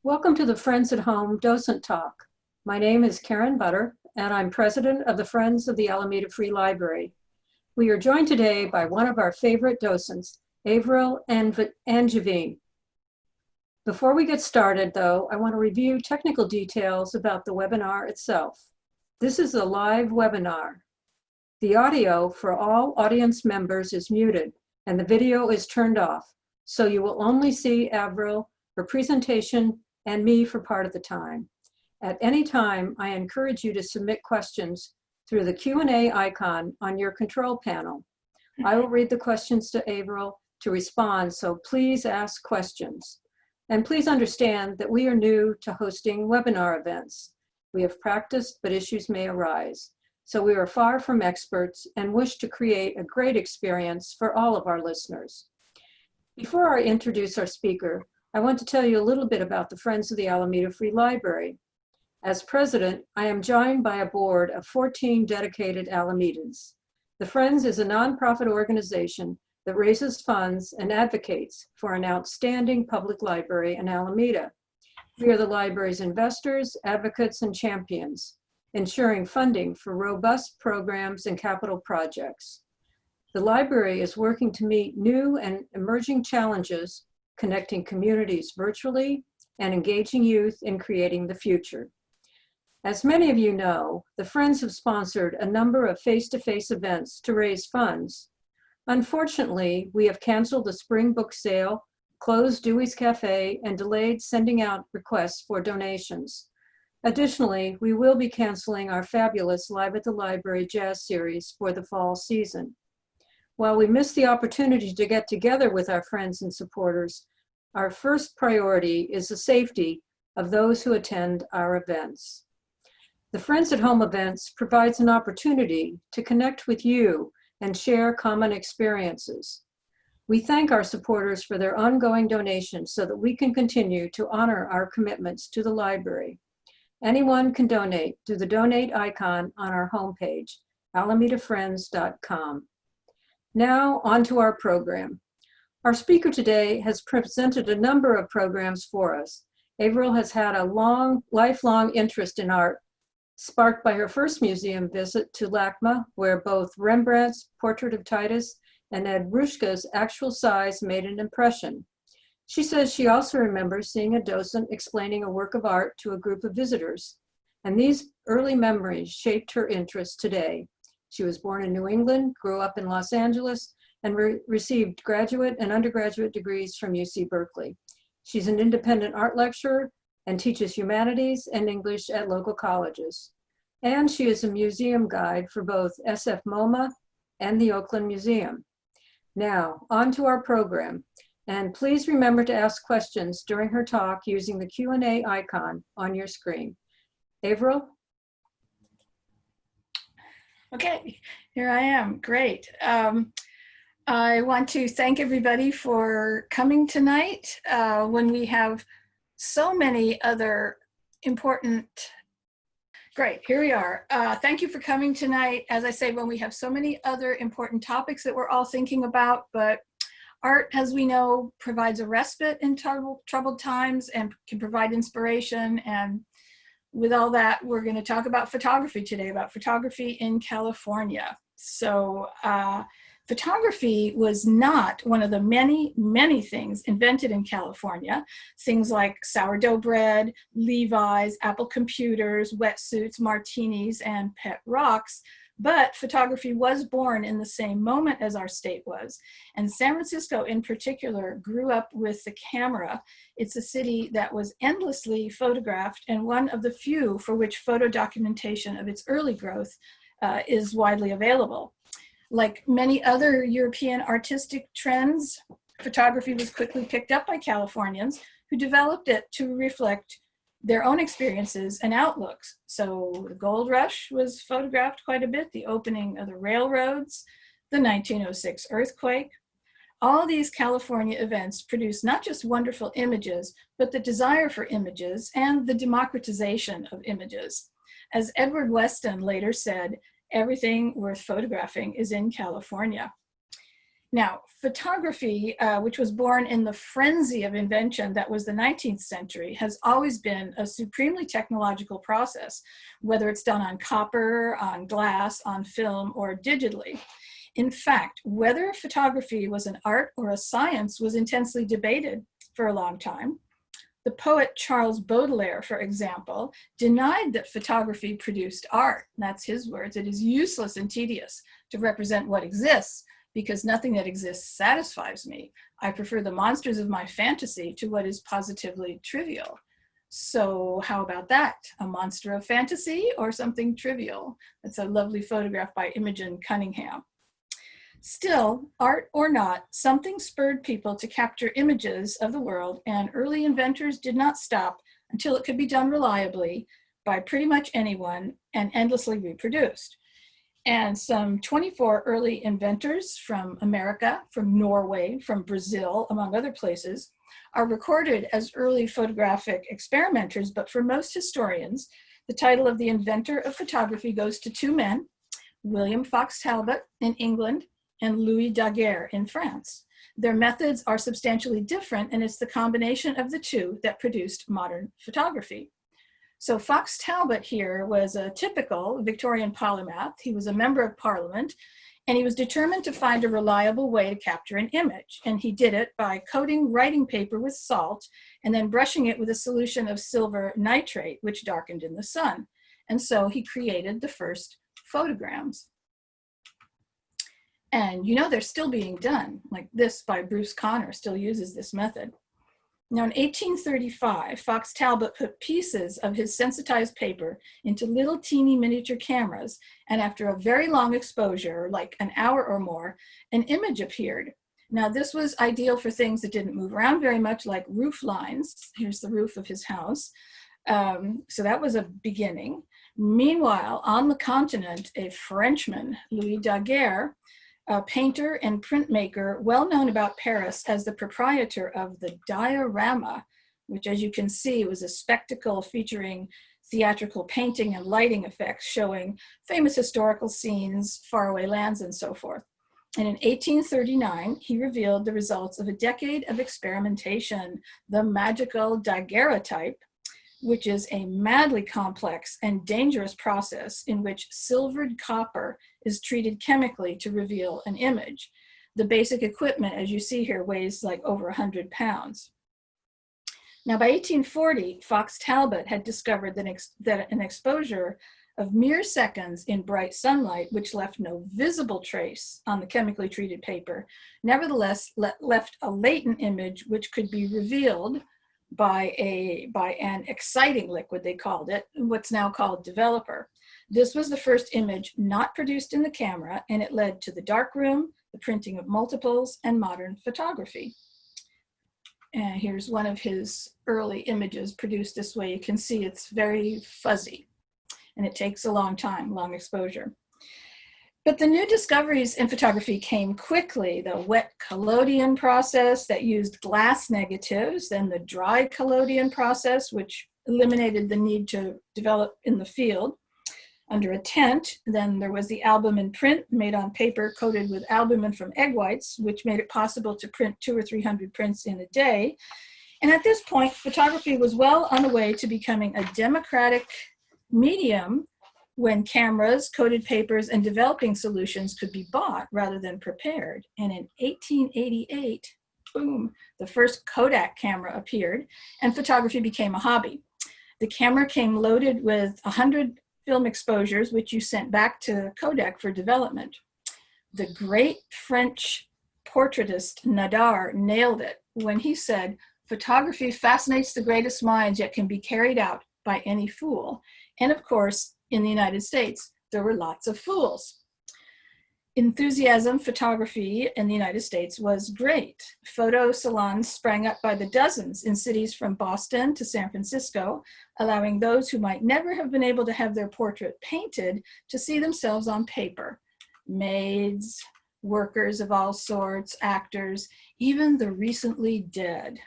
Welcome to the Friends at Home Docent Talk. My name is Karen Butter, and I'm president of the Friends of the Alameda Free Library. We are joined today by one of our favorite docents, Avril and Angevine. Before we get started, though, I want to review technical details about the webinar itself. This is a live webinar. The audio for all audience members is muted, and the video is turned off, so you will only see Avril, her presentation, and me for part of the time. At any time, I encourage you to submit questions through the Q&A icon on your control panel. I will read the questions to Avril to respond, so please ask questions. And please understand that we are new to hosting webinar events. We have practiced, but issues may arise. So we are far from experts and wish to create a great experience for all of our listeners. Before I introduce our speaker, I want to tell you a little bit about the Friends of the Alameda Free Library. As president, I am joined by a board of 14 dedicated Alamedans. The Friends is a nonprofit organization that raises funds and advocates for an outstanding public library in Alameda. We are the library's investors, advocates, and champions, ensuring funding for robust programs and capital projects. The library is working to meet new and emerging challenges, connecting communities virtually and engaging youth in creating the future. As many of you know, the Friends have sponsored a number of face-to-face events to raise funds. Unfortunately, we have canceled the spring book sale, closed Dewey's Cafe, and delayed sending out requests for donations. Additionally, we will be canceling our fabulous Live at the Library jazz series for the fall season. While we miss the opportunity to get together with our friends and supporters, our first priority is the safety of those who attend our events. The Friends at Home events provides an opportunity to connect with you and share common experiences. We thank our supporters for their ongoing donations so that we can continue to honor our commitments to the library. Anyone can donate through the donate icon on our homepage, alamedafriends.com. Now on to our program. Our speaker today has presented a number of programs for us. Avril has had a lifelong interest in art, sparked by her first museum visit to LACMA, where both Rembrandt's Portrait of Titus and Ed Bruschka's actual size made an impression. She says she also remembers seeing a docent explaining a work of art to a group of visitors, and these early memories shaped her interest today. She was born in New England, grew up in Los Angeles, and received graduate and undergraduate degrees from UC Berkeley. She's an independent art lecturer and teaches humanities and English at local colleges. And she is a museum guide for both SF MoMA and the Oakland Museum. Now, on to our program. And please remember to ask questions during her talk using the Q&A icon on your screen. Avril? Okay, here I am. Great. I want to thank everybody for coming tonight when we have so many other important. Great, here we are. Thank you for coming tonight. As I say, when we have so many other important topics that we're all thinking about, but art, as we know, provides a respite in troubled times and can provide inspiration. And with all that, we're going to talk about photography today, about photography in California. So photography was not one of the many, many things invented in California. Things like sourdough bread, Levi's, Apple computers, wetsuits, martinis, and pet rocks. But photography was born in the same moment as our state was. And San Francisco in particular grew up with the camera. It's a city that was endlessly photographed and one of the few for which photo documentation of its early growth is widely available. Like many other European artistic trends, photography was quickly picked up by Californians who developed it to reflect their own experiences and outlooks. So the gold rush was photographed quite a bit, the opening of the railroads, the 1906 earthquake. All these California events produced not just wonderful images, but the desire for images and the democratization of images. As Edward Weston later said, everything worth photographing is in California. Now, photography, which was born in the frenzy of invention that was the 19th century, has always been a supremely technological process, whether it's done on copper, on glass, on film, or digitally. In fact, whether photography was an art or a science was intensely debated for a long time. The poet Charles Baudelaire, for example, denied that photography produced art. That's his words. It is useless and tedious to represent what exists, because nothing that exists satisfies me. I prefer the monsters of my fantasy to what is positively trivial. So how about that? A monster of fantasy or something trivial? That's a lovely photograph by Imogen Cunningham. Still, art or not, something spurred people to capture images of the world, and early inventors did not stop until it could be done reliably by pretty much anyone and endlessly reproduced. And some 24 early inventors from America, from Norway, from Brazil, among other places, are recorded as early photographic experimenters, but for most historians, the title of the inventor of photography goes to two men, William Fox Talbot in England and Louis Daguerre in France. Their methods are substantially different, and it's the combination of the two that produced modern photography. So Fox Talbot here was a typical Victorian polymath. He was a member of Parliament, and he was determined to find a reliable way to capture an image. And he did it by coating writing paper with salt and then brushing it with a solution of silver nitrate, which darkened in the sun. And so he created the first photograms. And you know, they're still being done, like this by Bruce Conner still uses this method. Now in 1835, Fox Talbot put pieces of his sensitized paper into little teeny miniature cameras, and after a very long exposure, like an hour or more, an image appeared. Now this was ideal for things that didn't move around very much, like roof lines. Here's the roof of his house. So that was a beginning. Meanwhile, on the continent, a Frenchman, Louis Daguerre, a painter and printmaker well known about Paris as the proprietor of the diorama, which, as you can see, was a spectacle featuring theatrical painting and lighting effects showing famous historical scenes, faraway lands, and so forth. And in 1839, he revealed the results of a decade of experimentation, the magical Daguerreotype, which is a madly complex and dangerous process in which silvered copper is treated chemically to reveal an image. The basic equipment, as you see here, weighs like over 100 pounds. Now by 1840, Fox Talbot had discovered that an exposure of mere seconds in bright sunlight, which left no visible trace on the chemically treated paper, nevertheless left a latent image which could be revealed by an exciting liquid, they called it, what's now called developer. This was the first image not produced in the camera, and it led to the darkroom, the printing of multiples, and modern photography. And here's one of his early images produced this way. You can see it's very fuzzy, and it takes a long time, long exposure. But the new discoveries in photography came quickly. The wet collodion process that used glass negatives, then the dry collodion process, which eliminated the need to develop in the field under a tent. Then there was the album and print made on paper coated with albumin from egg whites, which made it possible to print 200 or 300 prints in a day. And at this point, photography was well on the way to becoming a democratic medium when cameras, coated papers, and developing solutions could be bought rather than prepared. And in 1888, boom, the first Kodak camera appeared, and photography became a hobby. The camera came loaded with 100 film exposures, which you sent back to Kodak for development. The great French portraitist Nadar nailed it when he said, "Photography fascinates the greatest minds, yet can be carried out by any fool." And of course, in the United States, there were lots of fools. Enthusiasm photography in the United States was great. Photo salons sprang up by the dozens in cities from Boston to San Francisco, allowing those who might never have been able to have their portrait painted to see themselves on paper. Maids, workers of all sorts, actors, even the recently dead.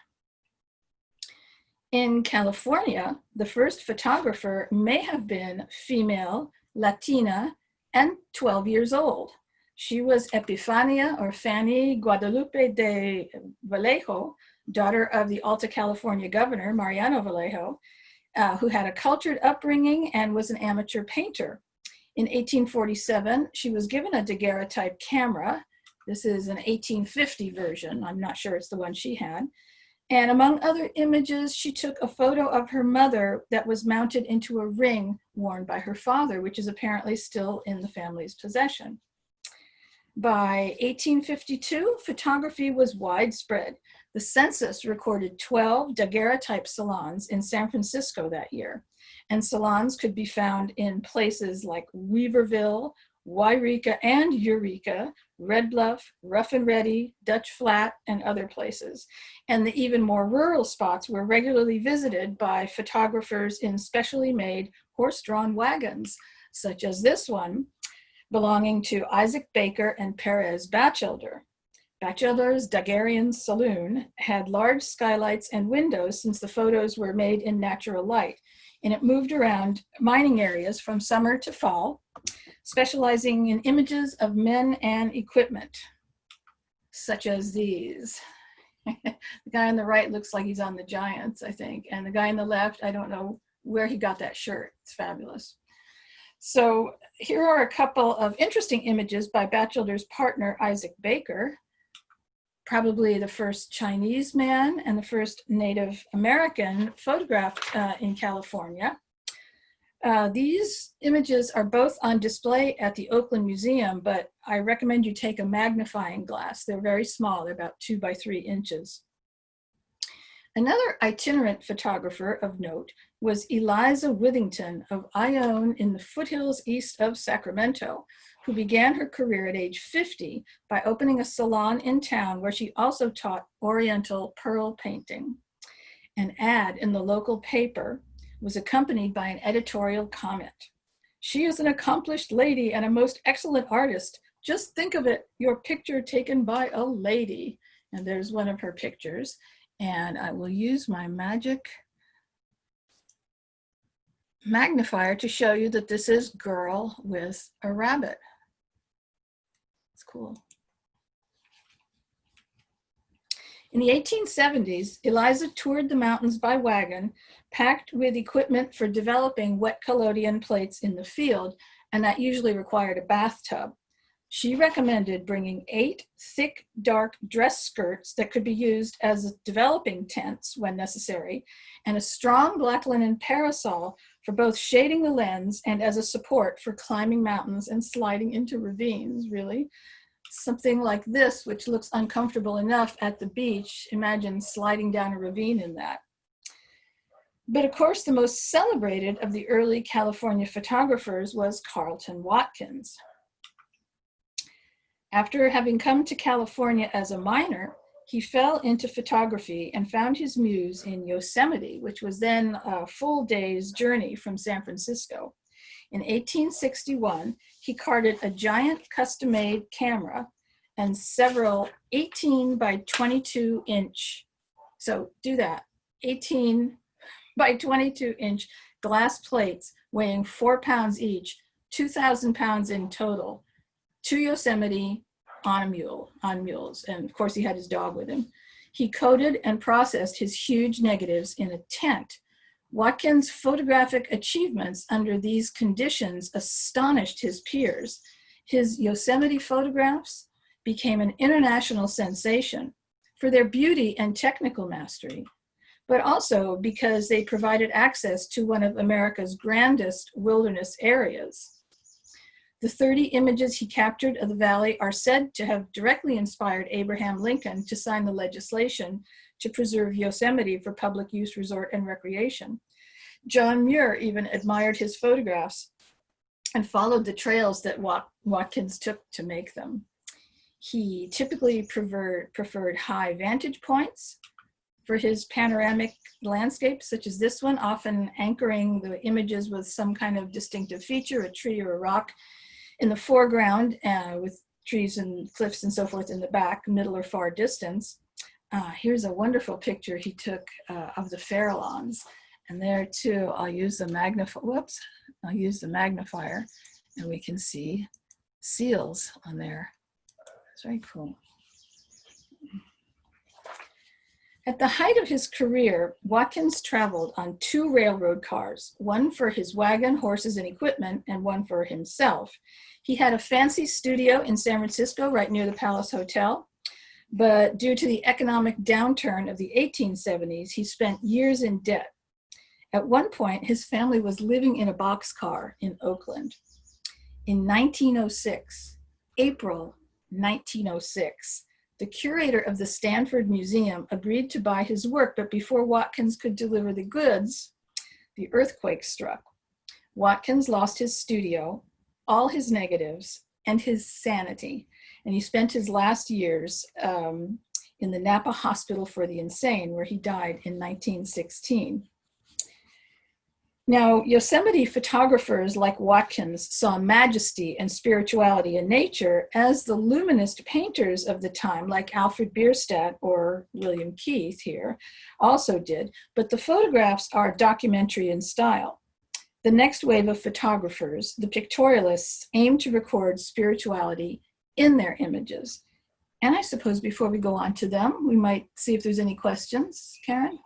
In California, the first photographer may have been female, Latina, and 12 years old. She was Epifania or Fanny Guadalupe de Vallejo, daughter of the Alta California governor, Mariano Vallejo, who had a cultured upbringing and was an amateur painter. In 1847, she was given a daguerreotype camera. This is an 1850 version. I'm not sure it's the one she had. And among other images, she took a photo of her mother that was mounted into a ring worn by her father, which is apparently still in the family's possession. By 1852, photography was widespread. The census recorded 12 daguerreotype salons in San Francisco that year, and salons could be found in places like Weaverville, Wairika and Eureka, Red Bluff, Rough and Ready, Dutch Flat, and other places. And the even more rural spots were regularly visited by photographers in specially made horse-drawn wagons, such as this one, belonging to Isaac Baker and Perez Batchelder. Batchelder's Daguerrean Saloon had large skylights and windows since the photos were made in natural light, and it moved around mining areas from summer to fall, specializing in images of men and equipment, such as these. The guy on the right looks like he's on the Giants, I think, and the guy on the left, I don't know where he got that shirt. It's fabulous. So here are a couple of interesting images by Batchelder's partner, Isaac Baker, probably the first Chinese man and the first Native American photographed in California. These images are both on display at the Oakland Museum, but I recommend you take a magnifying glass. They're very small, they're about 2 by 3 inches. Another itinerant photographer of note was Eliza Whittington of Ione in the foothills east of Sacramento, who began her career at age 50 by opening a salon in town where she also taught Oriental pearl painting. An ad in the local paper was accompanied by an editorial comment. "She is an accomplished lady and a most excellent artist. Just think of it, your picture taken by a lady." And there's one of her pictures. And I will use my magic magnifier to show you that this is girl with a rabbit. It's cool. In the 1870s, Eliza toured the mountains by wagon, packed with equipment for developing wet collodion plates in the field, and that usually required a bathtub. She recommended bringing 8 thick, dark dress skirts that could be used as developing tents when necessary, and a strong black linen parasol for both shading the lens and as a support for climbing mountains and sliding into ravines, really. Something like this, which looks uncomfortable enough at the beach, imagine sliding down a ravine in that. But of course, the most celebrated of the early California photographers was Carleton Watkins. After having come to California as a minor, he fell into photography and found his muse in Yosemite, which was then a full day's journey from San Francisco. In 1861, he carted a giant custom-made camera and several 18 by 22 inch, so do that, 18 by 22 inch glass plates weighing 4 pounds each, 2,000 pounds in total, to Yosemite on mules. And of course he had his dog with him. He coded and processed his huge negatives in a tent. Watkins' photographic achievements under these conditions astonished his peers. His Yosemite photographs became an international sensation for their beauty and technical mastery, but also because they provided access to one of America's grandest wilderness areas. The 30 images he captured of the valley are said to have directly inspired Abraham Lincoln to sign the legislation to preserve Yosemite for public use, resort, and recreation. John Muir even admired his photographs and followed the trails that Watkins took to make them. He typically preferred high vantage points for his panoramic landscapes, such as this one, often anchoring the images with some kind of distinctive feature, a tree or a rock in the foreground, with trees and cliffs and so forth in the back, middle or far distance. Here's a wonderful picture he took of the Farallones. And there too, I'll use the magnifier and we can see seals on there. It's very cool. At the height of his career, Watkins traveled on 2 railroad cars, one for his wagon, horses, and equipment, and one for himself. He had a fancy studio in San Francisco right near the Palace Hotel, but due to the economic downturn of the 1870s, he spent years in debt. At one point, his family was living in a boxcar in Oakland. In 1906, April 1906, the curator of the Stanford Museum agreed to buy his work, but before Watkins could deliver the goods, the earthquake struck. Watkins lost his studio, all his negatives, and his sanity, and he spent his last years in the Napa Hospital for the Insane, where he died in 1916. Now, Yosemite photographers like Watkins saw majesty and spirituality in nature, as the luminist painters of the time, like Alfred Bierstadt or William Keith here, also did, but the photographs are documentary in style. The next wave of photographers, the pictorialists, aim to record spirituality in their images. And I suppose before we go on to them, we might see if there's any questions. Karen?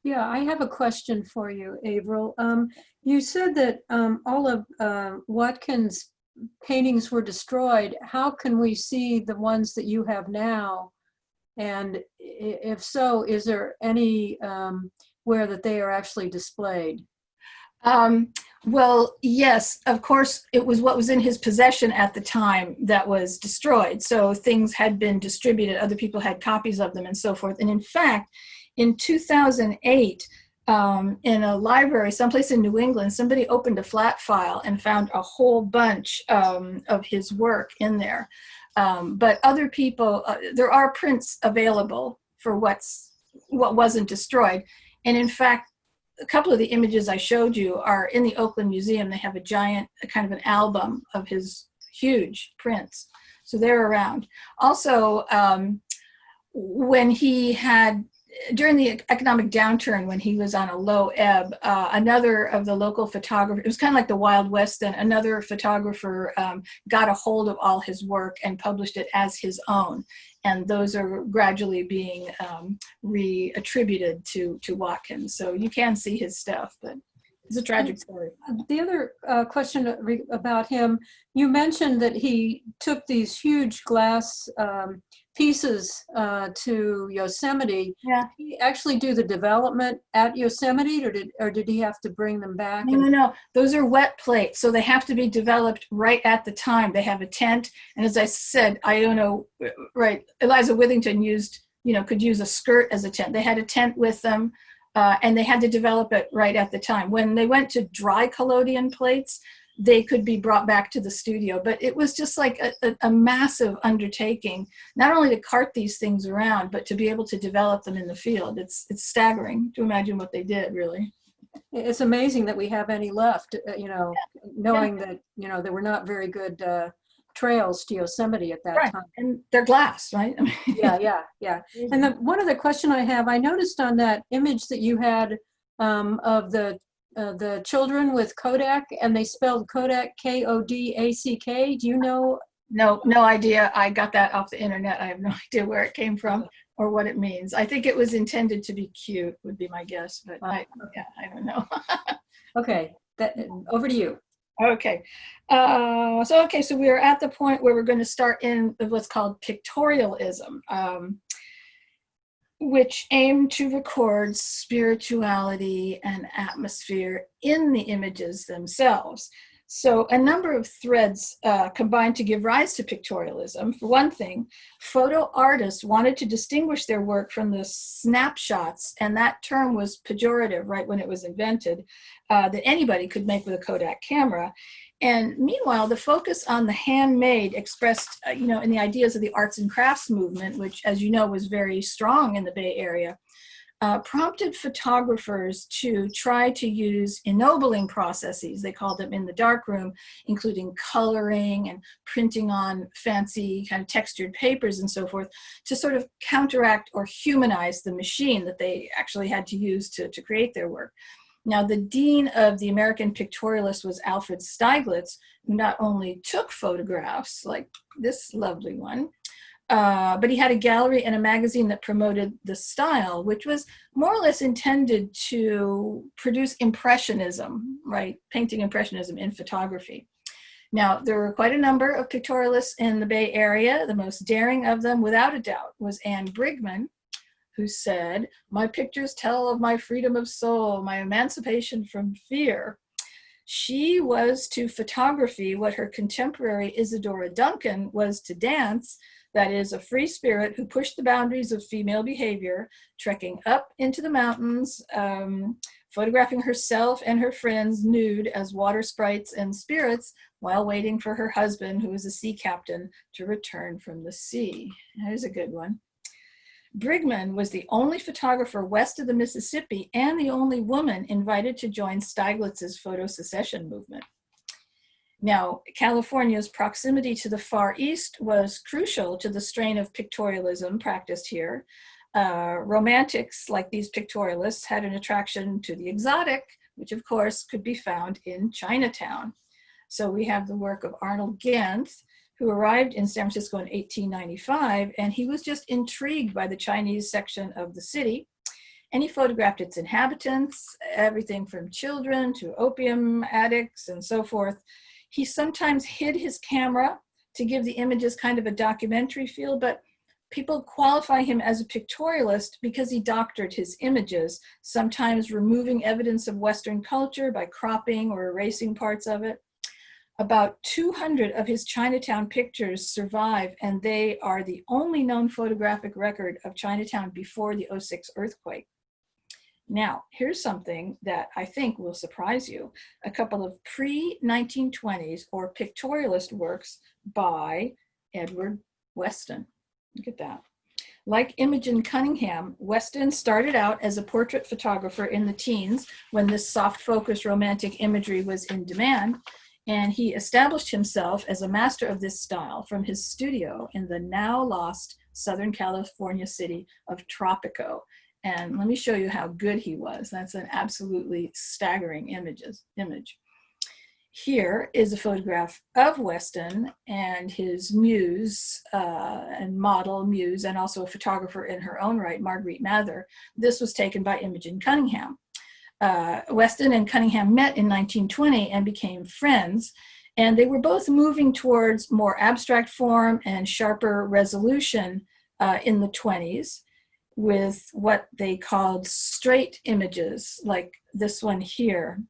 Yeah, I have a question for you, Avril. You said that all of Watkins' paintings were destroyed. How can we see the ones that you have now? And if so, is there any where that they are actually displayed? Well, yes, of course, it was what was in his possession at the time that was destroyed. So things had been distributed, other people had copies of them and so forth. And in fact, in 2008, in a library someplace in New England, somebody opened a flat file and found a whole bunch of his work in there. But other people, there are prints available for what wasn't destroyed. And in fact, a couple of the images I showed you are in the Oakland Museum. They have a giant, kind of an album of his huge prints. So they're around. Also, when he had, during the economic downturn, when he was on a low ebb, another of the local photographers, it was kind of like the Wild West then, another photographer got a hold of all his work and published it as his own. And those are gradually being reattributed to Watkins. So you can see his stuff, but it's a tragic story. The other question about him, you mentioned that he took these huge glass pieces to Yosemite. Yeah. Did he actually do the development at Yosemite, or did he have to bring them back? No. Those are wet plates, so they have to be developed right at the time. They have a tent, and as I said, I don't know, right, Eliza Whittington could use a skirt as a tent. They had a tent with them, and they had to develop it right at the time. When they went to dry collodion plates, they could be brought back to the studio. But it was just like a massive undertaking, not only to cart these things around, but to be able to develop them in the field. It's staggering to imagine what they did, really. It's amazing that we have any left, knowing that, there were not very good trails to Yosemite at that time. And they're glass, right? Yeah. And one other question I have, I noticed on that image that you had of the children with Kodak, and they spelled Kodak Kodack. Do you know? No idea. I got that off the internet. I have no idea where it came from or what it means. I think it was intended to be cute, would be my guess, but I don't know. Okay, over to you. Okay. So we are at the point where we're going to start in what's called pictorialism, which aim to record spirituality and atmosphere in the images themselves. So a number of threads combined to give rise to pictorialism. For one thing, photo artists wanted to distinguish their work from the snapshots, and that term was pejorative right when it was invented, that anybody could make with a Kodak camera. And meanwhile, the focus on the handmade expressed, in the ideas of the arts and crafts movement, which, as you know, was very strong in the Bay Area, prompted photographers to try to use ennobling processes, they called them in the darkroom, including coloring and printing on fancy kind of textured papers and so forth, to sort of counteract or humanize the machine that they actually had to use to create their work. Now, the dean of the American Pictorialists was Alfred Stieglitz, who not only took photographs like this lovely one, but he had a gallery and a magazine that promoted the style, which was more or less intended to produce impressionism, right? Painting impressionism in photography. Now, there were quite a number of pictorialists in the Bay Area. The most daring of them, without a doubt, was Anne Brigman, who said, "My pictures tell of my freedom of soul, my emancipation from fear." She was to photography what her contemporary Isadora Duncan was to dance, that is, a free spirit who pushed the boundaries of female behavior, trekking up into the mountains, photographing herself and her friends nude as water sprites and spirits while waiting for her husband, who was a sea captain, to return from the sea. There's a good one. Brigman was the only photographer west of the Mississippi and the only woman invited to join Stieglitz's photo secession movement. Now, California's proximity to the Far East was crucial to the strain of pictorialism practiced here. Romantics, like these pictorialists, had an attraction to the exotic, which of course could be found in Chinatown. So we have the work of Arnold Ganz, who arrived in San Francisco in 1895, and he was just intrigued by the Chinese section of the city. And he photographed its inhabitants, everything from children to opium addicts and so forth. He sometimes hid his camera to give the images kind of a documentary feel, but people qualify him as a pictorialist because he doctored his images, sometimes removing evidence of Western culture by cropping or erasing parts of it. About 200 of his Chinatown pictures survive, and they are the only known photographic record of Chinatown before the '06 earthquake. Now, here's something that I think will surprise you. A couple of pre-1920s or pictorialist works by Edward Weston. Look at that. Like Imogen Cunningham, Weston started out as a portrait photographer in the teens when this soft focus romantic imagery was in demand. And he established himself as a master of this style from his studio in the now lost Southern California city of Tropico. And let me show you how good he was. That's an absolutely staggering image. Here is a photograph of Weston and his muse and model muse, and also a photographer in her own right, Marguerite Mather. This was taken by Imogen Cunningham. Weston and Cunningham met in 1920 and became friends, and they were both moving towards more abstract form and sharper resolution in the 20s with what they called straight images, like this one here,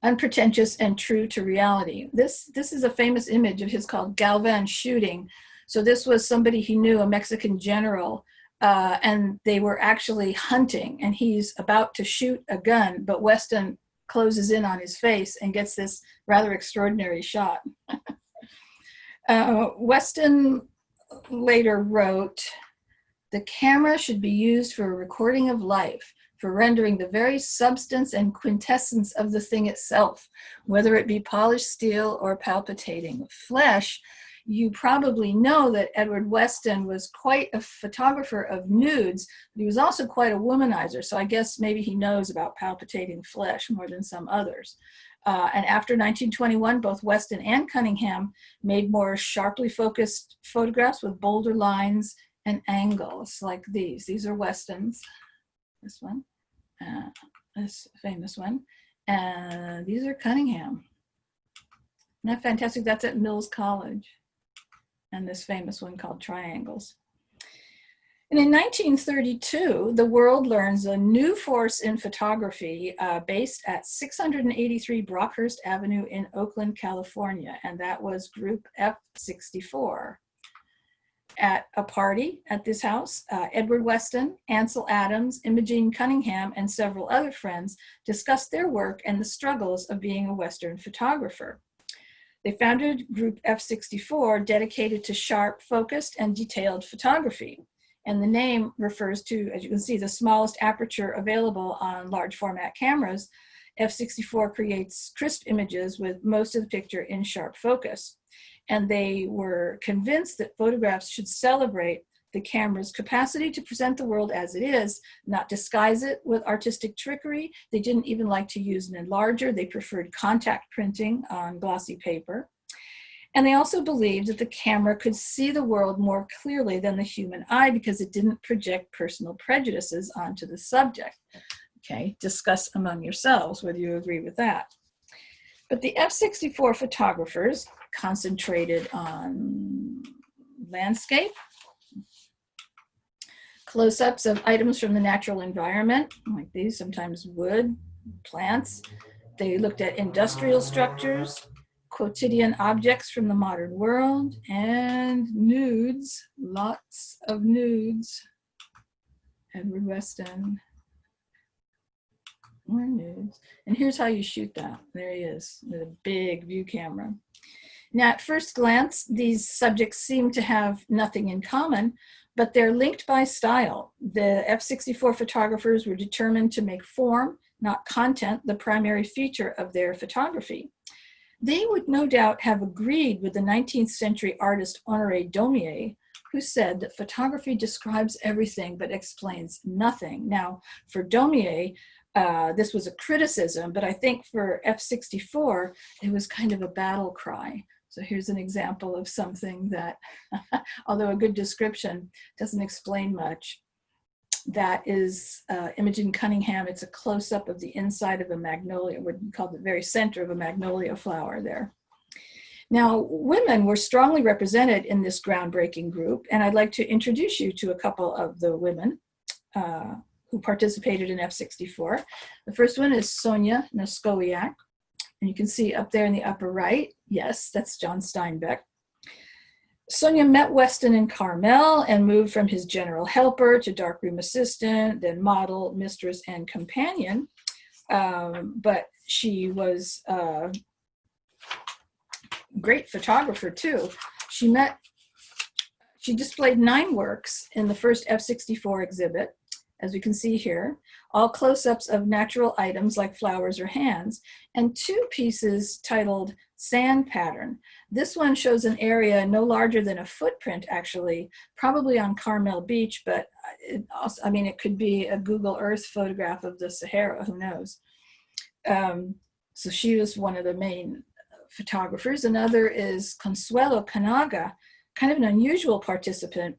unpretentious and true to reality. This is a famous image of his called Galvan shooting. So this was somebody he knew, a Mexican general, and they were actually hunting, and he's about to shoot a gun, but Weston closes in on his face and gets this rather extraordinary shot. Weston later wrote, "The camera should be used for a recording of life, for rendering the very substance and quintessence of the thing itself, whether it be polished steel or palpitating flesh." You probably know that Edward Weston was quite a photographer of nudes, but he was also quite a womanizer. So I guess maybe he knows about palpitating flesh more than some others. And after 1921, both Weston and Cunningham made more sharply focused photographs with bolder lines and angles like these. These are Weston's, this one, this famous one, and these are Cunningham. Isn't that fantastic? That's at Mills College. And this famous one called Triangles. And in 1932, the world learns a new force in photography based at 683 Brockhurst Avenue in Oakland, California, and that was Group F64. At a party at this house, Edward Weston, Ansel Adams, Imogen Cunningham, and several other friends discussed their work and the struggles of being a Western photographer. They founded Group F64, dedicated to sharp, focused, and detailed photography. And the name refers to, as you can see, the smallest aperture available on large format cameras. F64 creates crisp images with most of the picture in sharp focus. And they were convinced that photographs should celebrate the camera's capacity to present the world as it is, not disguise it with artistic trickery. They didn't even like to use an enlarger. They preferred contact printing on glossy paper. And they also believed that the camera could see the world more clearly than the human eye because it didn't project personal prejudices onto the subject. Okay, discuss among yourselves whether you agree with that. But the F-64 photographers concentrated on landscape, close-ups of items from the natural environment, like these, sometimes wood, plants. They looked at industrial structures, quotidian objects from the modern world, and nudes, lots of nudes. Edward Weston, more nudes. And here's how you shoot that. There he is with a big view camera. Now, at first glance, these subjects seem to have nothing in common, but they're linked by style. The F-64 photographers were determined to make form, not content, the primary feature of their photography. They would no doubt have agreed with the 19th century artist Honoré Daumier, who said that photography describes everything but explains nothing. Now, for Daumier, this was a criticism, but I think for F-64, it was kind of a battle cry. So here's an example of something that, although a good description, doesn't explain much. That is Imogen Cunningham. It's a close-up of the inside of a magnolia, what we call the very center of a magnolia flower there. Now, women were strongly represented in this groundbreaking group, and I'd like to introduce you to a couple of the women who participated in F-64. The first one is Sonia Noskowiak, and you can see up there in the upper right, yes, that's John Steinbeck. Sonia met Weston in Carmel and moved from his general helper to darkroom assistant, then model, mistress, and companion. But she was a great photographer too. She displayed 9 works in the first F-64 exhibit, as we can see here, all close-ups of natural items like flowers or hands, and 2 pieces titled Sand Pattern. This one shows an area no larger than a footprint, actually, probably on Carmel Beach, but it also, I mean, it could be a Google Earth photograph of the Sahara, who knows. So she was one of the main photographers. Another is Consuelo Kanaga, kind of an unusual participant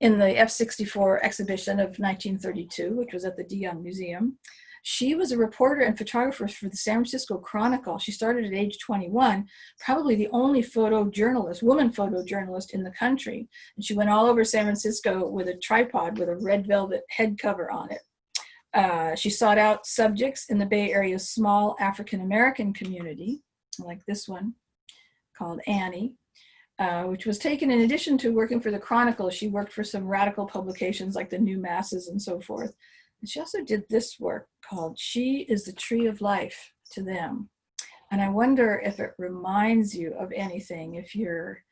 in the F-64 exhibition of 1932, which was at the de Young Museum. She was a reporter and photographer for the San Francisco Chronicle. She started at age 21, probably the only photojournalist, woman photojournalist in the country. And she went all over San Francisco with a tripod with a red velvet head cover on it. She sought out subjects in the Bay Area's small African-American community, like this one called Annie, which was taken in addition to working for the Chronicle. She worked for some radical publications like the New Masses and so forth. And she also did this work called She is the Tree of Life to Them. And I wonder if it reminds you of anything. If you're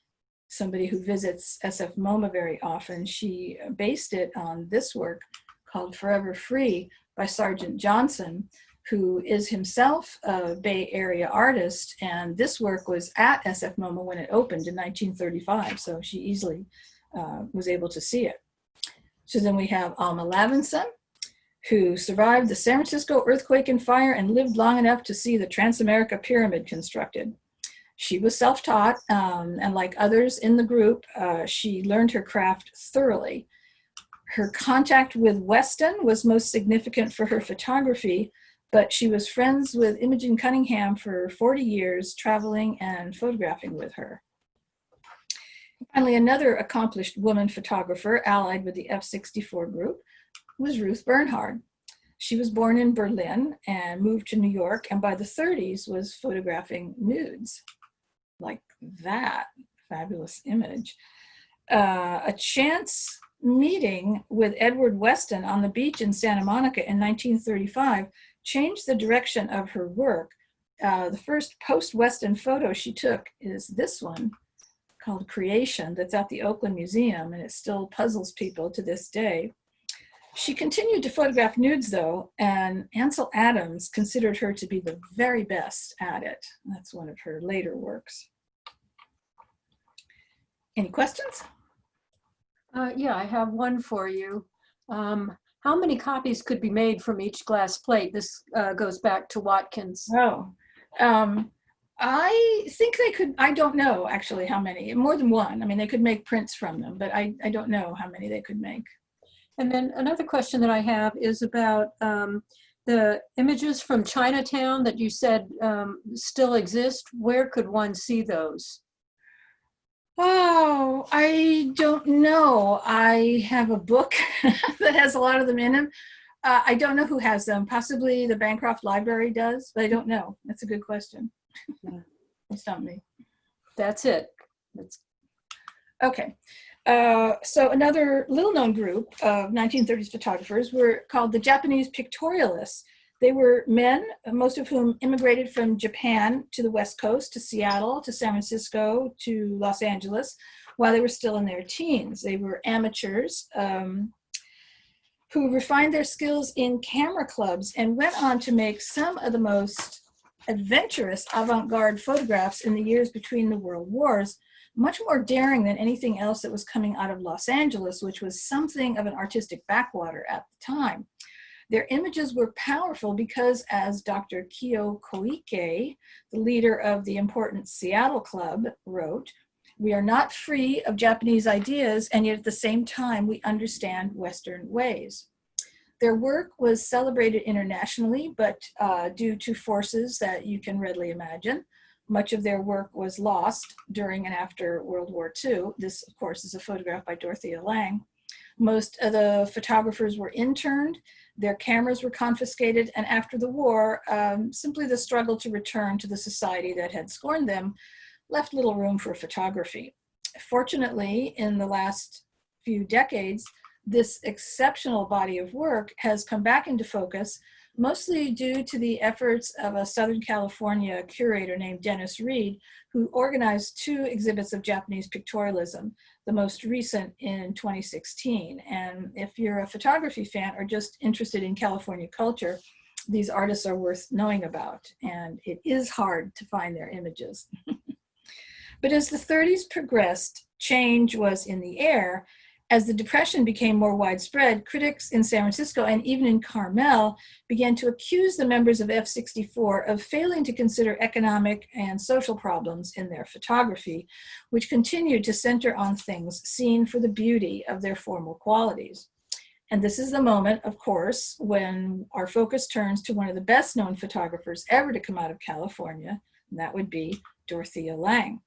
somebody who visits SF MoMA very often, she based it on this work called Forever Free by Sergeant Johnson, who is himself a Bay Area artist. And this work was at SF MoMA when it opened in 1935. So she easily was able to see it. So then we have Alma Levinson, who survived the San Francisco earthquake and fire and lived long enough to see the Transamerica Pyramid constructed. She was self-taught, and like others in the group, she learned her craft thoroughly. Her contact with Weston was most significant for her photography, but she was friends with Imogen Cunningham for 40 years, traveling and photographing with her. Finally, another accomplished woman photographer allied with the F-64 group was Ruth Bernhard. She was born in Berlin and moved to New York, and by the 30s was photographing nudes, like that fabulous image. A chance meeting with Edward Weston on the beach in Santa Monica in 1935 changed the direction of her work. The first post-Weston photo she took is this one called Creation, that's at the Oakland Museum, and it still puzzles people to this day. She continued to photograph nudes though, and Ansel Adams considered her to be the very best at it. That's one of her later works. Any questions? Yeah, I have one for you. How many copies could be made from each glass plate? This goes back to Watkins. Oh, um, I think they could, I don't know actually how many, more than one. I mean, they could make prints from them, but I don't know how many they could make. And then another question that I have is about the images from Chinatown that you said still exist. Where could one see those? Oh, I don't know. I have a book that has a lot of them in them. I don't know who has them. Possibly the Bancroft Library does, but I don't know. That's a good question. Yeah. It's not me. That's it. That's Okay. So another little-known group of 1930s photographers were called the Japanese Pictorialists. They were men, most of whom immigrated from Japan to the West Coast, to Seattle, to San Francisco, to Los Angeles, while they were still in their teens. They were amateurs who refined their skills in camera clubs and went on to make some of the most adventurous avant-garde photographs in the years between the world wars, much more daring than anything else that was coming out of Los Angeles, which was something of an artistic backwater at the time. Their images were powerful because, as Dr. Kyo Koike, the leader of the important Seattle Club, wrote, "We are not free of Japanese ideas, and yet at the same time, we understand Western ways." Their work was celebrated internationally, but due to forces that you can readily imagine, much of their work was lost during and after World War II. This, of course, is a photograph by Dorothea Lange. Most of the photographers were interned, their cameras were confiscated, and after the war, simply the struggle to return to the society that had scorned them left little room for photography. Fortunately, in the last few decades, this exceptional body of work has come back into focus, mostly due to the efforts of a Southern California curator named Dennis Reed, who organized 2 exhibits of Japanese pictorialism, the most recent in 2016. And if you're a photography fan or just interested in California culture, these artists are worth knowing about. And it is hard to find their images. But as the 30s progressed, change was in the air. As the Depression became more widespread, critics in San Francisco and even in Carmel began to accuse the members of F64 of failing to consider economic and social problems in their photography, which continued to center on things seen for the beauty of their formal qualities. And this is the moment, of course, when our focus turns to one of the best known photographers ever to come out of California, and that would be Dorothea Lange.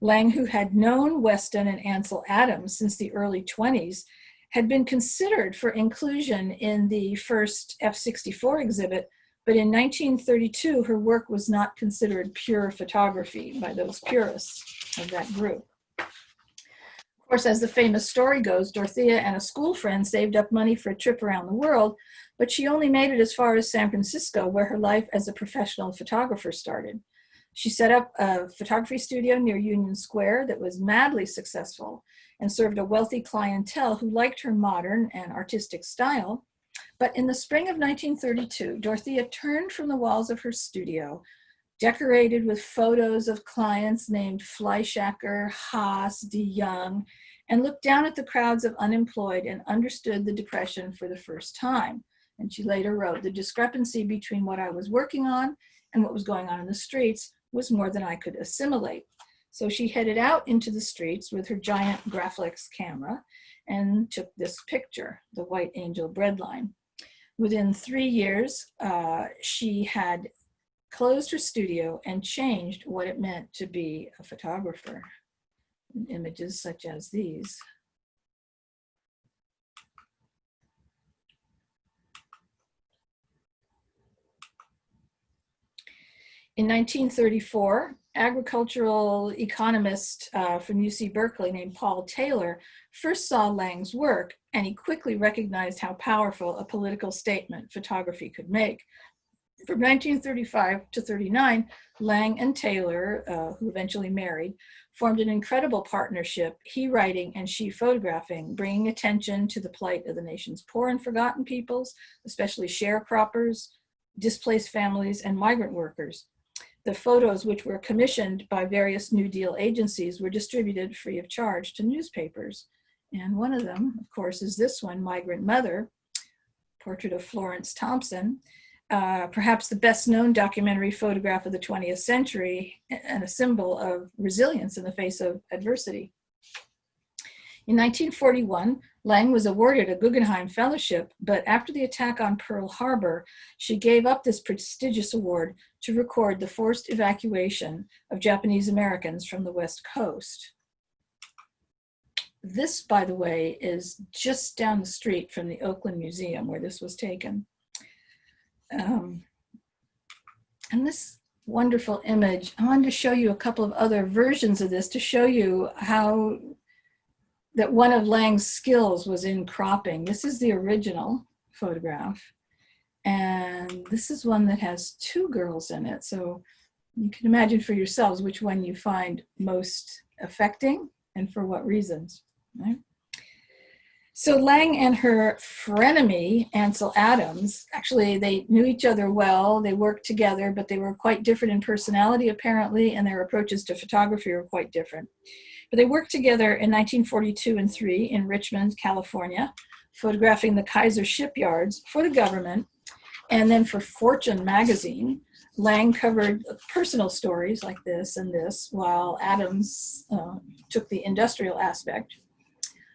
Lange, who had known Weston and Ansel Adams since the early 20s, had been considered for inclusion in the first F64 exhibit, but in 1932, her work was not considered pure photography by those purists of that group. Of course, as the famous story goes, Dorothea and a school friend saved up money for a trip around the world, but she only made it as far as San Francisco, where her life as a professional photographer started. She set up a photography studio near Union Square that was madly successful and served a wealthy clientele who liked her modern and artistic style. But in the spring of 1932, Dorothea turned from the walls of her studio, decorated with photos of clients named Fleischacker, Haas, DeYoung, and looked down at the crowds of unemployed and understood the Depression for the first time. And she later wrote, "The discrepancy between what I was working on and what was going on in the streets was more than I could assimilate." So she headed out into the streets with her giant Graflex camera and took this picture, the White Angel breadline. Within 3 years, she had closed her studio and changed what it meant to be a photographer. Images such as these. In 1934, agricultural economist from UC Berkeley named Paul Taylor first saw Lange's work, and he quickly recognized how powerful a political statement photography could make. From 1935 to 39, Lange and Taylor, who eventually married, formed an incredible partnership, he writing and she photographing, bringing attention to the plight of the nation's poor and forgotten peoples, especially sharecroppers, displaced families, and migrant workers. The photos, which were commissioned by various New Deal agencies, were distributed free of charge to newspapers. And one of them, of course, is this one, Migrant Mother, portrait of Florence Thompson, perhaps the best known documentary photograph of the 20th century and a symbol of resilience in the face of adversity. In 1941, Lange was awarded a Guggenheim Fellowship, but after the attack on Pearl Harbor, she gave up this prestigious award to record the forced evacuation of Japanese Americans from the West Coast. This, by the way, is just down the street from the Oakland Museum where this was taken. And this wonderful image, I wanted to show you a couple of other versions of this to show you how that one of Lange's skills was in cropping. This is the original photograph. And this is one that has two girls in it. So you can imagine for yourselves which one you find most affecting and for what reasons. Right? So Lange and her frenemy, Ansel Adams, actually they knew each other well, they worked together, but they were quite different in personality apparently, and their approaches to photography were quite different. But they worked together in 1942 and 3 in Richmond, California, photographing the Kaiser shipyards for the government. And then for Fortune magazine, Lange covered personal stories like this and this, while Adams took the industrial aspect.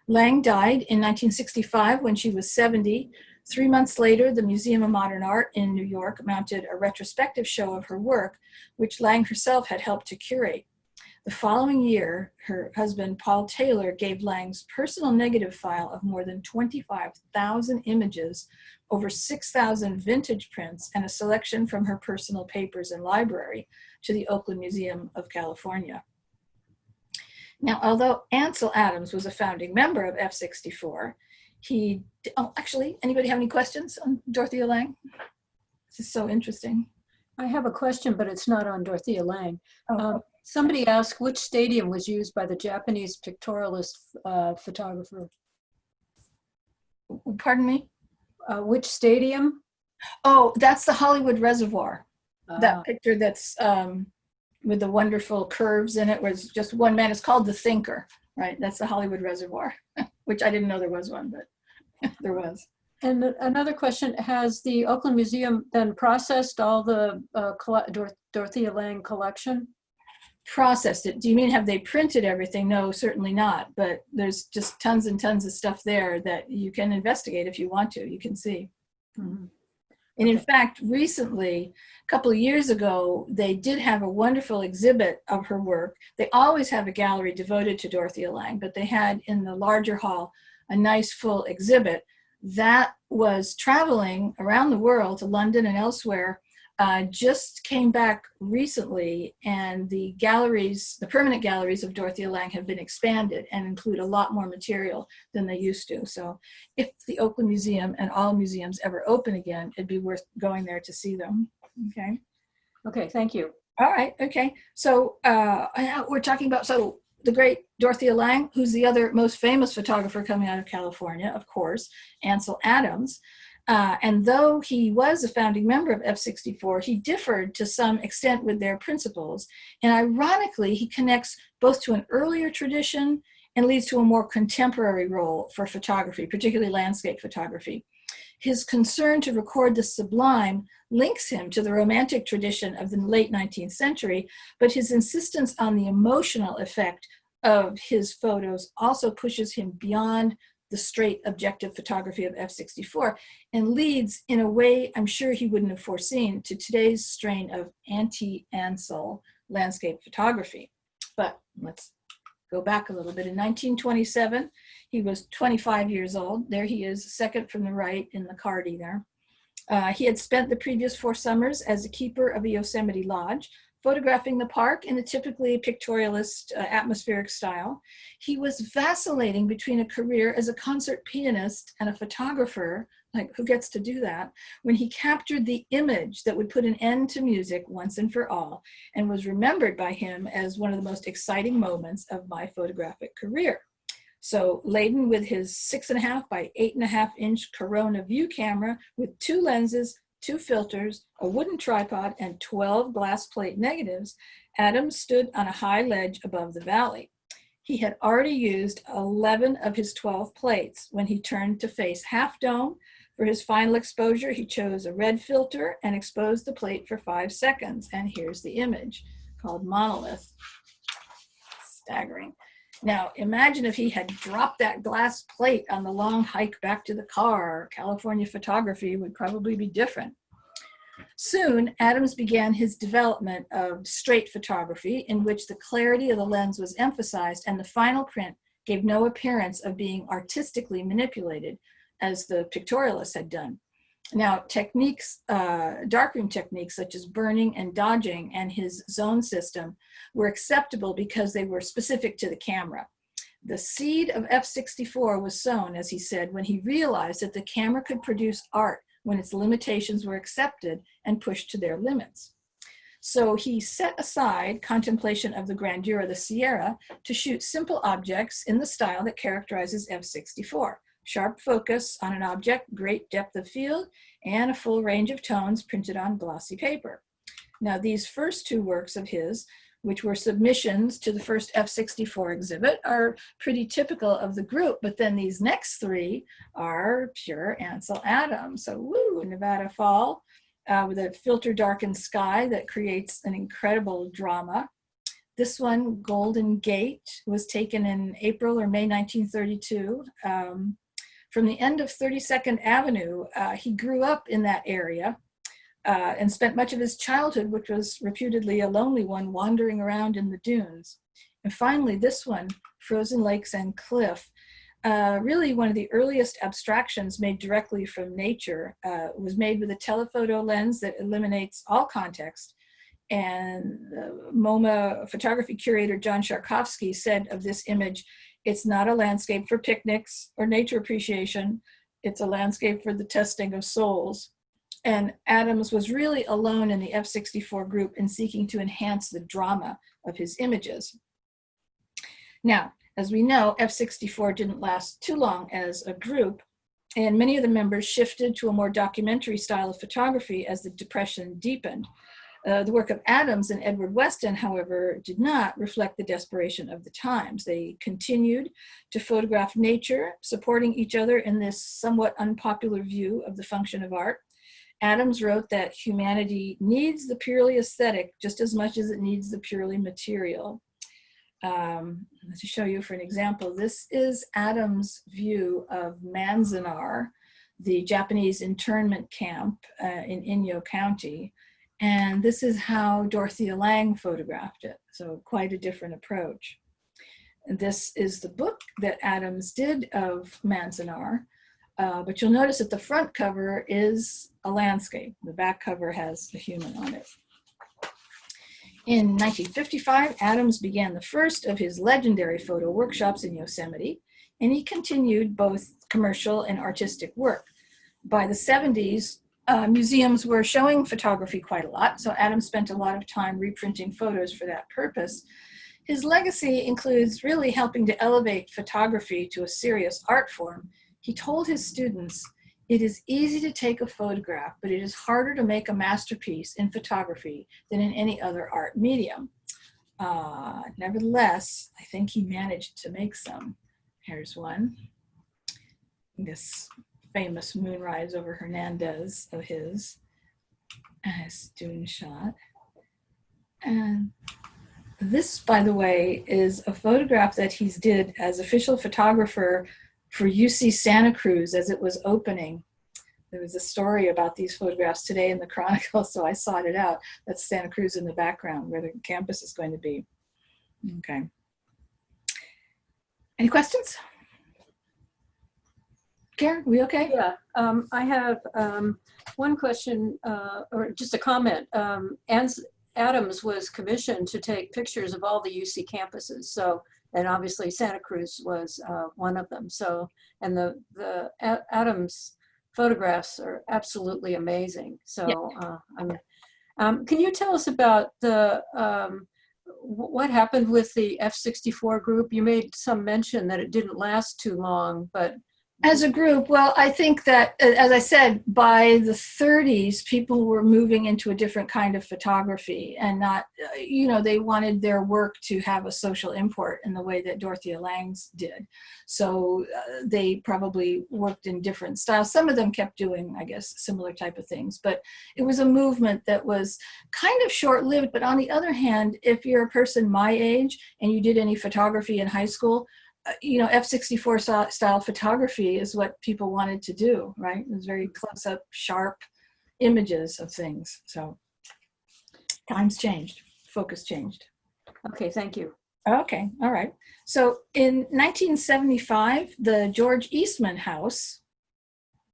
Lange died in 1965 when she was 70. 3 months later, the Museum of Modern Art in New York mounted a retrospective show of her work, which Lange herself had helped to curate. The following year, her husband, Paul Taylor, gave Lange's personal negative file of more than 25,000 images, over 6,000 vintage prints, and a selection from her personal papers and library to the Oakland Museum of California. Now, although Ansel Adams was a founding member of F64, actually, anybody have any questions on Dorothea Lange? This is so interesting. I have a question, but it's not on Dorothea Lange. Oh. Somebody asked which stadium was used by the Japanese Pictorialist photographer. Pardon me? Which stadium? Oh, that's the Hollywood Reservoir. That picture that's with the wonderful curves in it was just one man. It's called The Thinker, right? That's the Hollywood Reservoir, which I didn't know there was one, but there was. And another question, has the Oakland Museum then processed all the Dorothea Lange collection? Processed it. Do you mean have they printed everything? No, certainly not. But there's just tons and tons of stuff there that you can investigate if you want to. You can see. Mm-hmm. And in fact, recently, a couple of years ago, they did have a wonderful exhibit of her work. They always have a gallery devoted to Dorothea Lange, but they had in the larger hall a nice full exhibit that was traveling around the world to London and elsewhere. Just came back recently, and the galleries, the permanent galleries of Dorothea Lange have been expanded and include a lot more material than they used to. So if the Oakland Museum and all museums ever open again, it'd be worth going there to see them. Okay. Okay, thank you. All right, okay. So we're talking about, so the great Dorothea Lange, who's the other most famous photographer coming out of California, of course, Ansel Adams. And though he was a founding member of F64, he differed to some extent with their principles. And ironically, he connects both to an earlier tradition and leads to a more contemporary role for photography, particularly landscape photography. His concern to record the sublime links him to the romantic tradition of the late 19th century, but his insistence on the emotional effect of his photos also pushes him beyond the straight objective photography of F64 and leads in a way I'm sure he wouldn't have foreseen to today's strain of anti-Ansel landscape photography. But let's go back a little bit. In 1927, he was 25 years old. There he is, second from the right in the cardi there. He had spent the previous 4 summers as a keeper of a Yosemite lodge, photographing the park in a typically pictorialist atmospheric style. He was vacillating between a career as a concert pianist and a photographer, like who gets to do that, when he captured the image that would put an end to music once and for all, and was remembered by him as one of the most exciting moments of my photographic career. So laden with his 6.5 by 8.5 inch Corona view camera with 2 lenses, 2 filters, a wooden tripod, and 12 glass plate negatives, Adams stood on a high ledge above the valley. He had already used 11 of his 12 plates. When he turned to face Half Dome for his final exposure, he chose a red filter and exposed the plate for 5 seconds. And here's the image called Monolith. Staggering. Now, imagine if he had dropped that glass plate on the long hike back to the car. California photography would probably be different. Soon, Adams began his development of straight photography, in which the clarity of the lens was emphasized and the final print gave no appearance of being artistically manipulated, as the pictorialists had done. Now, techniques, darkroom techniques such as burning and dodging and his zone system were acceptable because they were specific to the camera. The seed of F64 was sown, as he said, when he realized that the camera could produce art when its limitations were accepted and pushed to their limits. So he set aside contemplation of the grandeur of the Sierra to shoot simple objects in the style that characterizes F64. Sharp focus on an object, great depth of field, and a full range of tones printed on glossy paper. Now, these first two works of his, which were submissions to the first F64 exhibit, are pretty typical of the group, but then these next three are pure Ansel Adams. So, woo, Nevada Fall, with a filter darkened sky that creates an incredible drama. This one, Golden Gate, was taken in April or May 1932. From the end of 32nd Avenue, he grew up in that area and spent much of his childhood, which was reputedly a lonely one, wandering around in the dunes. And finally, this one, Frozen Lakes and Cliff, really one of the earliest abstractions made directly from nature, was made with a telephoto lens that eliminates all context. And MoMA photography curator John Sharkovsky said of this image, "It's not a landscape for picnics or nature appreciation. It's a landscape for the testing of souls." And Adams was really alone in the F64 group in seeking to enhance the drama of his images. Now, as we know, F64 didn't last too long as a group, and many of the members shifted to a more documentary style of photography as the Depression deepened. The work of Adams and Edward Weston, however, did not reflect the desperation of the times. They continued to photograph nature, supporting each other in this somewhat unpopular view of the function of art. Adams wrote that humanity needs the purely aesthetic just as much as it needs the purely material. To show you for an example, this is Adams' view of Manzanar, the Japanese internment camp in Inyo County. And this is how Dorothea Lange photographed it. So quite a different approach. And this is the book that Adams did of Manzanar. But you'll notice that the front cover is a landscape. The back cover has a human on it. In 1955, Adams began the first of his legendary photo workshops in Yosemite, and he continued both commercial and artistic work. By the 70s, museums were showing photography quite a lot, so Adams spent a lot of time reprinting photos for that purpose. His legacy includes really helping to elevate photography to a serious art form. He told his students, "It is easy to take a photograph, but it is harder to make a masterpiece in photography than in any other art medium." Nevertheless, I think he managed to make some. Here's one. This famous moonrise over Hernandez of his, as dune shot. And this, by the way, is a photograph that he's did as official photographer for UC Santa Cruz as it was opening. There was a story about these photographs today in the Chronicle, so I sought it out. That's Santa Cruz in the background where the campus is going to be. Okay. Any questions? Karen, we okay? Yeah, I have one question, or just a comment. Adams was commissioned to take pictures of all the UC campuses, so, and obviously Santa Cruz was one of them. So, and the Adams photographs are absolutely amazing. So, yeah. Can you tell us about the what happened with the F64 group? You made some mention that it didn't last too long, but As a group, well, I think that, as I said, by the 30s, people were moving into a different kind of photography and not, they wanted their work to have a social import in the way that Dorothea Lange's did. So they probably worked in different styles. Some of them kept doing, I guess, similar type of things, but it was a movement that was kind of short-lived. But on the other hand, if you're a person my age and you did any photography in high school, F64 style photography is what people wanted to do, right? It was very close-up, sharp images of things. So times changed, focus changed. Okay, thank you. Okay, all right. So in 1975, the George Eastman House,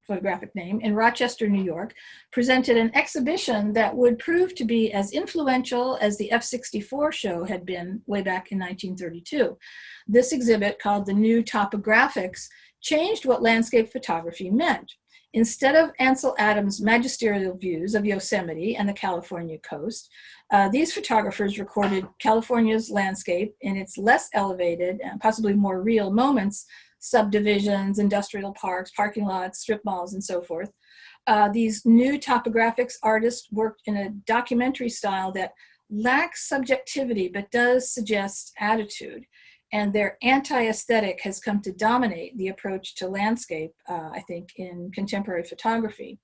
photographic name, in Rochester, New York, presented an exhibition that would prove to be as influential as the F64 show had been way back in 1932. This exhibit, called the New Topographics, changed what landscape photography meant. Instead of Ansel Adams' magisterial views of Yosemite and the California coast, these photographers recorded California's landscape in its less elevated and possibly more real moments, subdivisions, industrial parks, parking lots, strip malls, and so forth. These new topographics artists worked in a documentary style that lacks subjectivity but does suggest attitude. And their anti-aesthetic has come to dominate the approach to landscape, I think, in contemporary photography.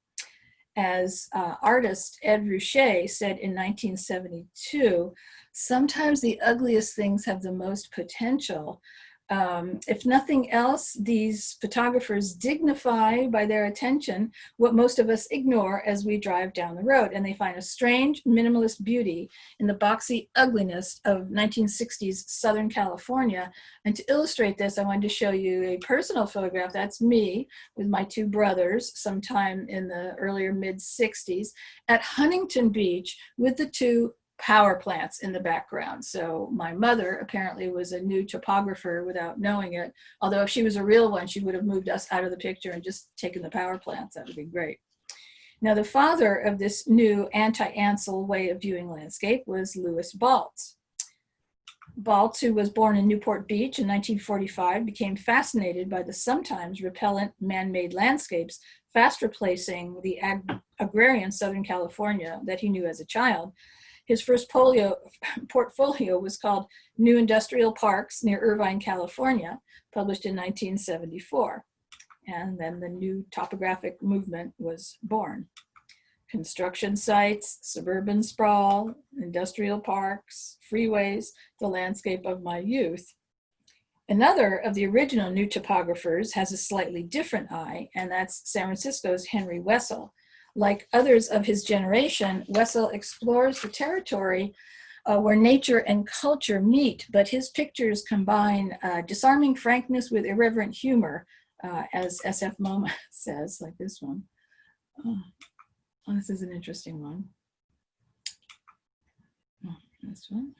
As artist Ed Ruscha said in 1972, sometimes the ugliest things have the most potential. If nothing else, these photographers dignify by their attention what most of us ignore as we drive down the road, and they find a strange minimalist beauty in the boxy ugliness of 1960s Southern California. And to illustrate this, I wanted to show you a personal photograph. That's me with my two brothers sometime in the earlier mid-60s at Huntington Beach with the two power plants in the background. So my mother apparently was a new topographer without knowing it. Although if she was a real one, she would have moved us out of the picture and just taken the power plants. That would be great. Now, the father of this new anti-Ansel way of viewing landscape was Louis Baltz. Baltz, who was born in Newport Beach in 1945, became fascinated by the sometimes repellent man-made landscapes, fast replacing the agrarian Southern California that he knew as a child. His first portfolio was called New Industrial Parks near Irvine, California, published in 1974. And then the new topographic movement was born. Construction sites, suburban sprawl, industrial parks, freeways, the landscape of my youth. Another of the original new topographers has a slightly different eye, and that's San Francisco's Henry Wessel. Like others of his generation, Wessel explores the territory where nature and culture meet, but his pictures combine disarming frankness with irreverent humor, as SF MoMA says, like this one. Oh, this is an interesting one. Oh, this one.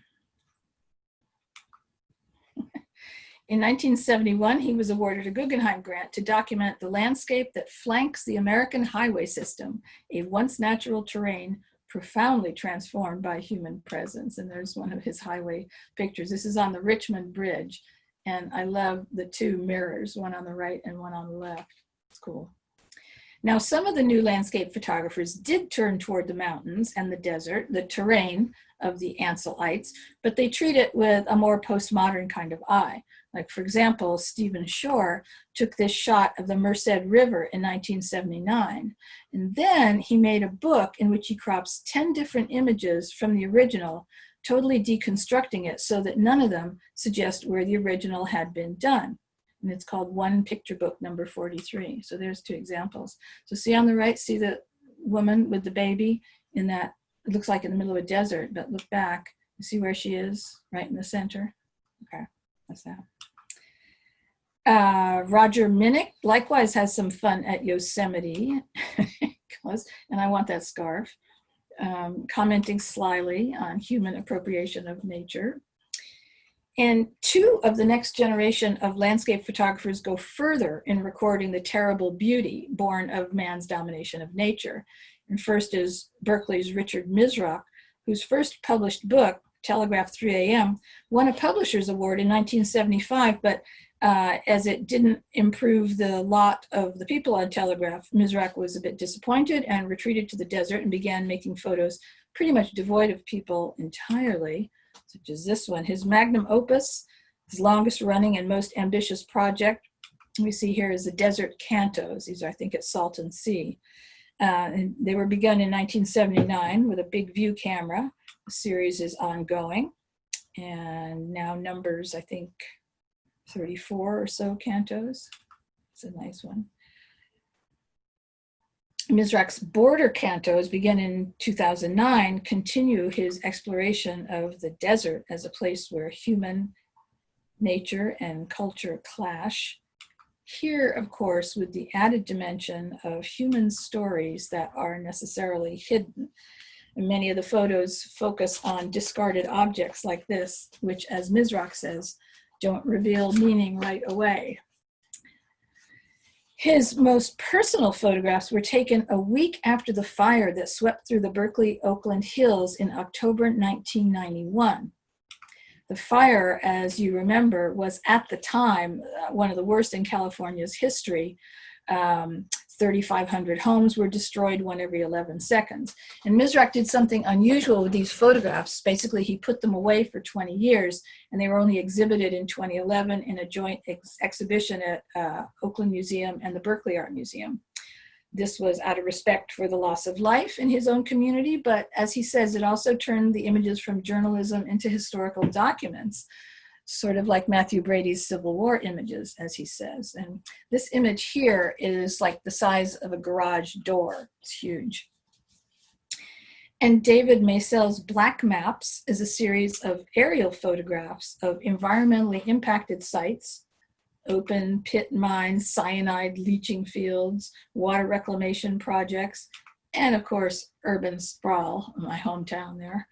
In 1971, he was awarded a Guggenheim grant to document the landscape that flanks the American highway system, a once natural terrain profoundly transformed by human presence. And there's one of his highway pictures. This is on the Richmond Bridge. And I love the two mirrors, one on the right and one on the left. It's cool. Now, some of the new landscape photographers did turn toward the mountains and the desert, the terrain of the Anselites, but they treat it with a more postmodern kind of eye. Like, for example, Stephen Shore took this shot of the Merced River in 1979. And then he made a book in which he crops 10 different images from the original, totally deconstructing it so that none of them suggest where the original had been done. And it's called One Picture Book number 43. So there's two examples. So see on the right, see the woman with the baby in that, it looks like in the middle of a desert, but look back, you see where she is, right in the center. Okay, that's that. Roger Minnick likewise has some fun at Yosemite, and I want that scarf, commenting slyly on human appropriation of nature. And two of the next generation of landscape photographers go further in recording the terrible beauty born of man's domination of nature. And first is Berkeley's Richard Misra, whose first published book, Telegraph 3 AM, won a publisher's award in 1975, but As it didn't improve the lot of the people on Telegraph, Misra was a bit disappointed and retreated to the desert and began making photos pretty much devoid of people entirely, such as this one. His magnum opus, his longest running and most ambitious project, we see here is the Desert Cantos. These are, I think, at Salton Sea. And they were begun in 1979 with a big view camera. The series is ongoing and now numbers, I think, 34 or so cantos. It's a nice one. Misra's border cantos, begun in 2009, continue his exploration of the desert as a place where human nature and culture clash. Here, of course, with the added dimension of human stories that are necessarily hidden. And many of the photos focus on discarded objects like this, which, as Misra says, don't reveal meaning right away. His most personal photographs were taken a week after the fire that swept through the Berkeley Oakland hills in October 1991. The fire, as you remember, was at the time one of the worst in California's history. 3,500 homes were destroyed, one every 11 seconds. And Misra did something unusual with these photographs. Basically, he put them away for 20 years, and they were only exhibited in 2011 in a joint exhibition at Oakland Museum and the Berkeley Art Museum. This was out of respect for the loss of life in his own community, but as he says, it also turned the images from journalism into historical documents, sort of like Matthew Brady's Civil War images, as he says. And this image here is like the size of a garage door. It's huge. And David Maysles' Black Maps is a series of aerial photographs of environmentally impacted sites, open pit mines, cyanide leaching fields, water reclamation projects, and of course, urban sprawl, my hometown there.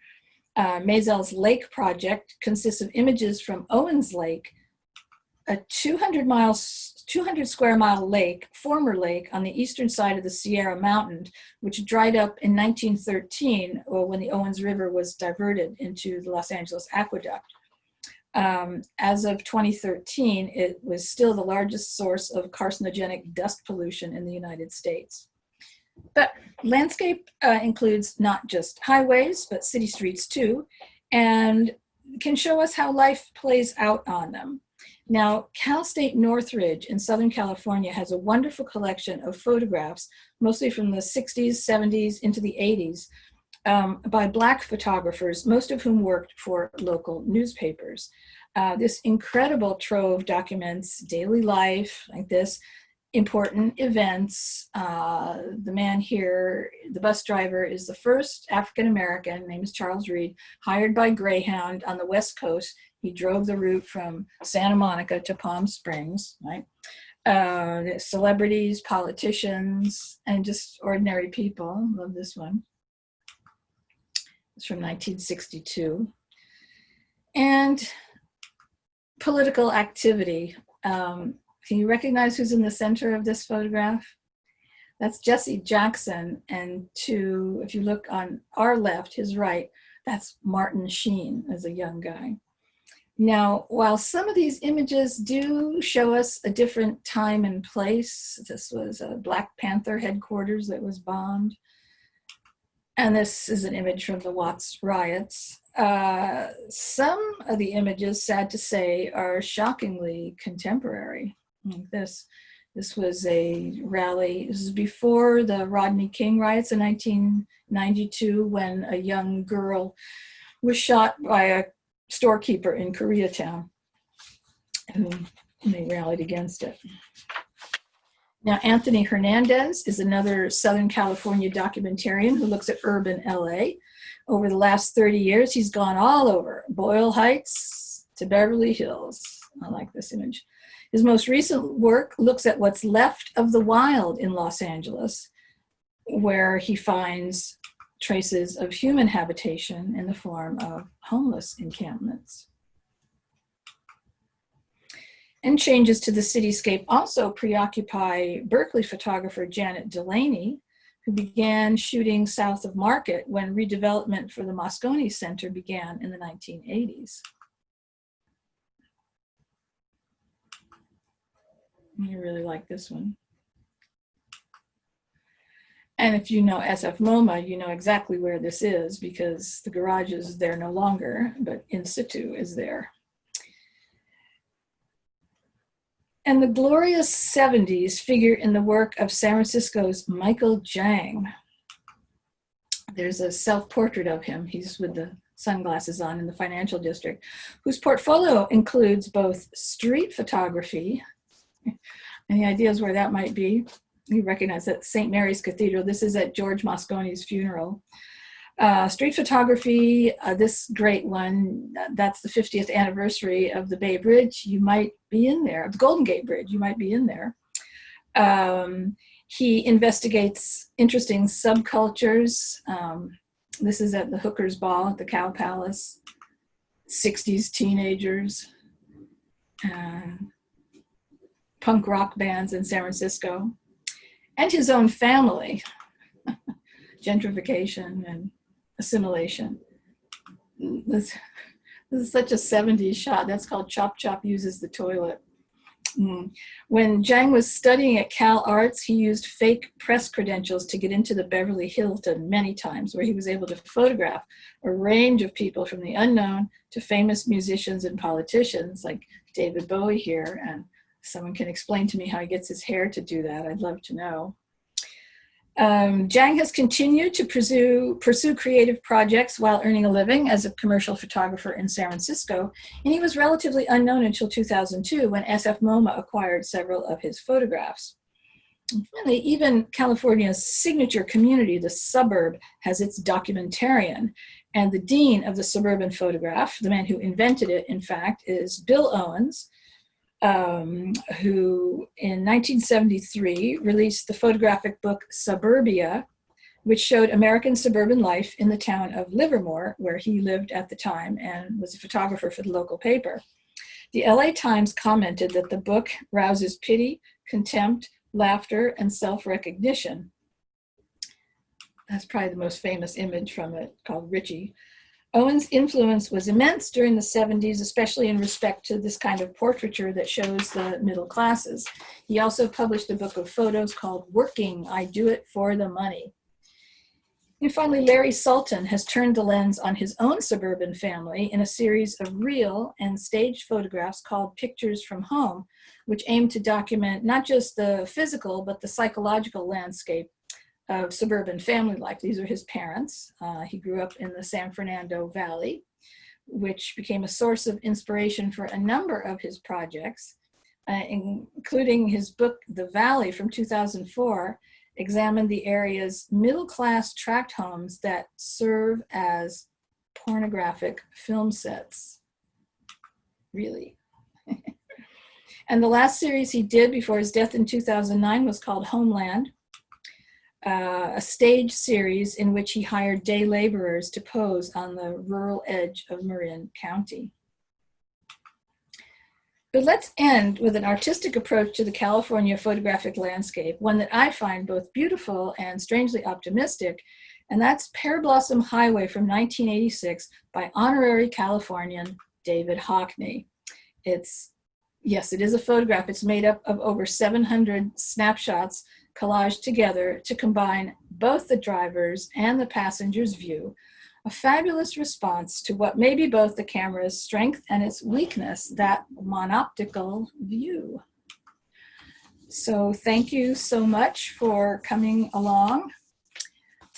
Maysles Lake project consists of images from Owens Lake, a 200 square mile lake, former lake on the eastern side of the Sierra Mountain, which dried up in 1913 when the Owens River was diverted into the Los Angeles Aqueduct. As of 2013, it was still the largest source of carcinogenic dust pollution in the United States. But landscape includes not just highways, but city streets too, and can show us how life plays out on them. Now, Cal State Northridge in Southern California has a wonderful collection of photographs, mostly from the 60s, 70s, into the 80s, by Black photographers, most of whom worked for local newspapers. This incredible trove documents daily life like this, important events. The man here, the bus driver, is the first African-American, name is Charles Reed, hired by Greyhound on the West Coast. He drove the route from Santa Monica to Palm Springs, right? Celebrities, politicians, and just ordinary people. Love this one. It's from 1962. And political activity. Can you recognize who's in the center of this photograph? That's Jesse Jackson. And if you look on our left, his right, that's Martin Sheen as a young guy. Now, while some of these images do show us a different time and place, this was a Black Panther headquarters that was bombed. And this is an image from the Watts riots. Some of the images, sad to say, are shockingly contemporary. Like this was a rally. This is before the Rodney King riots in 1992, when a young girl was shot by a storekeeper in Koreatown, and they rallied against it. Now, Anthony Hernandez is another Southern California documentarian who looks at urban LA. Over the last 30 years, he's gone all over, Boyle Heights to Beverly Hills. I like this image. His most recent work looks at what's left of the wild in Los Angeles, where he finds traces of human habitation in the form of homeless encampments. And changes to the cityscape also preoccupy Berkeley photographer Janet Delaney, who began shooting south of Market when redevelopment for the Moscone Center began in the 1980s. I really like this one. And if you know SF MoMA, you know exactly where this is because the garage is there no longer, but in situ is there. And the glorious 70s figure in the work of San Francisco's Michael Jang. There's a self-portrait of him. He's with the sunglasses on in the financial district, whose portfolio includes both street photography. Any ideas where that might be? You recognize that St. Mary's Cathedral. This is at George Mosconi's funeral. Street photography, this great one, that's the 50th anniversary of the Bay Bridge. You might be in there. The Golden Gate Bridge, you might be in there. He investigates interesting subcultures. This is at the Hooker's Ball at the Cow Palace. 60s teenagers, punk rock bands in San Francisco, and his own family, gentrification and assimilation. This is such a 70s shot. That's called Chop Chop Uses the Toilet. When Jang was studying at Cal Arts, he used fake press credentials to get into the Beverly Hilton many times, where he was able to photograph a range of people from the unknown to famous musicians and politicians like David Bowie here. And someone can explain to me how he gets his hair to do that. I'd love to know. Jang has continued to pursue creative projects while earning a living as a commercial photographer in San Francisco, and he was relatively unknown until 2002 when SF MoMA acquired several of his photographs. And finally, even California's signature community, the suburb, has its documentarian, and the dean of the suburban photograph, the man who invented it, in fact, is Bill Owens, who in 1973 released the photographic book Suburbia, which showed American suburban life in the town of Livermore, where he lived at the time and was a photographer for the local paper. The LA Times commented that the book rouses pity, contempt, laughter, and self-recognition. That's probably the most famous image from it, called Richie. Owen's influence was immense during the 70s, especially in respect to this kind of portraiture that shows the middle classes. He also published a book of photos called Working, I Do It for the Money. And finally, Larry Sultan has turned the lens on his own suburban family in a series of real and staged photographs called Pictures from Home, which aim to document not just the physical, but the psychological landscape of suburban family life. These are his parents. He grew up in the San Fernando Valley, which became a source of inspiration for a number of his projects, including his book, The Valley from 2004, examined the area's middle-class tract homes that serve as pornographic film sets. Really. And the last series he did before his death in 2009 was called Homeland, a stage series in which he hired day laborers to pose on the rural edge of Marin County. But let's end with an artistic approach to the California photographic landscape, one that I find both beautiful and strangely optimistic, and that's Pear Blossom Highway from 1986 by honorary Californian David Hockney. Yes, it is a photograph. It's made up of over 700 snapshots collaged together to combine both the driver's and the passenger's view, a fabulous response to what may be both the camera's strength and its weakness, that monoptical view. So thank you so much for coming along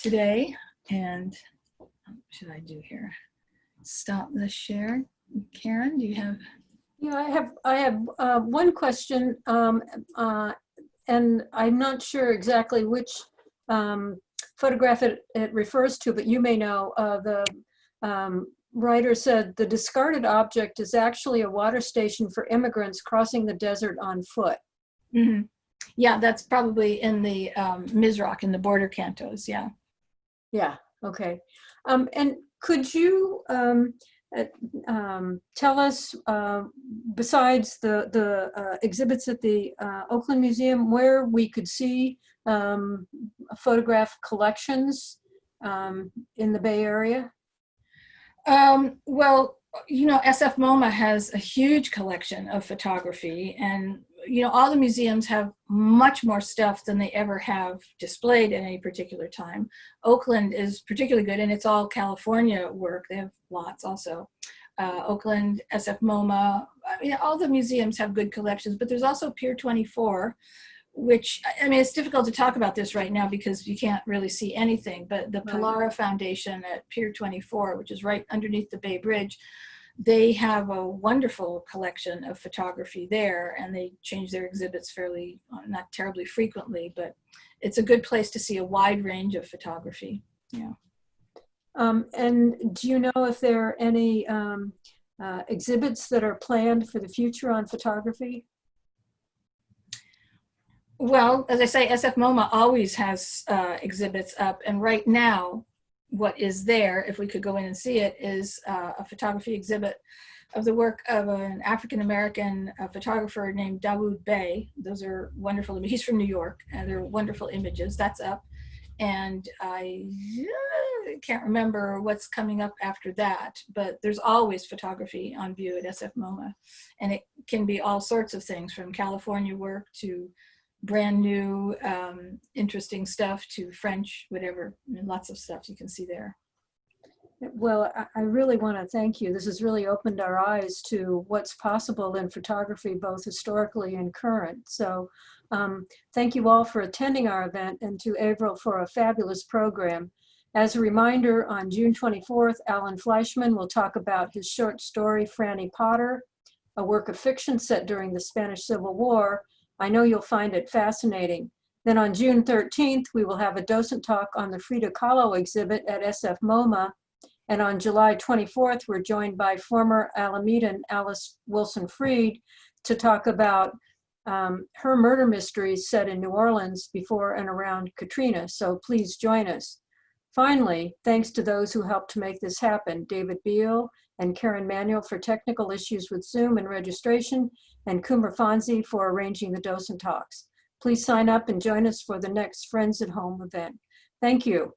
today. And what should I do here? Stop the share. Karen, do you have? Yeah, I have one question, and I'm not sure exactly which photograph it refers to, but you may know. The writer said the discarded object is actually a water station for immigrants crossing the desert on foot. Mm-hmm. Yeah, that's probably in the Misra, in the border cantos, yeah. Yeah, okay. And could you tell us, besides the exhibits at the Oakland Museum, where we could see photograph collections in the Bay Area? Well, you know, SF MoMA has a huge collection of photography, and you know, all the museums have much more stuff than they ever have displayed at any particular time. Oakland is particularly good, and it's all California work. They have lots also. Oakland, SF MoMA, I mean, all the museums have good collections, but there's also Pier 24, which, I mean, it's difficult to talk about this right now because you can't really see anything, but the Mammarra Foundation at Pier 24, which is right underneath the Bay Bridge, they have a wonderful collection of photography there, and they change their exhibits fairly, not terribly frequently, but it's a good place to see a wide range of photography. Yeah. And do you know if there are any exhibits that are planned for the future on photography? Well, as I say, SF MoMA always has exhibits up, and right now, what is there, if we could go in and see it, is a photography exhibit of the work of an African-American photographer named Dawood Bey. Those are wonderful. He's from New York, and they're wonderful images. That's up. And I can't remember what's coming up after that, but there's always photography on view at SF MoMA. And it can be all sorts of things, from California work to brand new, interesting stuff to French, whatever. I mean, lots of stuff you can see there. Well, I really want to thank you. This has really opened our eyes to what's possible in photography, both historically and current. So thank you all for attending our event, and to Avril for a fabulous program. As a reminder, on June 24th, Alan Fleischman will talk about his short story, Franny Potter, a work of fiction set during the Spanish Civil War. I know you'll find it fascinating. Then on June 13th, we will have a docent talk on the Frida Kahlo exhibit at SF MoMA. And on July 24th, we're joined by former Alamedan Alice Wilson Freed to talk about her murder mysteries set in New Orleans before and around Katrina. So please join us. Finally, thanks to those who helped to make this happen: David Beal and Karen Manuel for technical issues with Zoom and registration, and Kumar Fonzie for arranging the docent talks. Please sign up and join us for the next Friends at Home event. Thank you.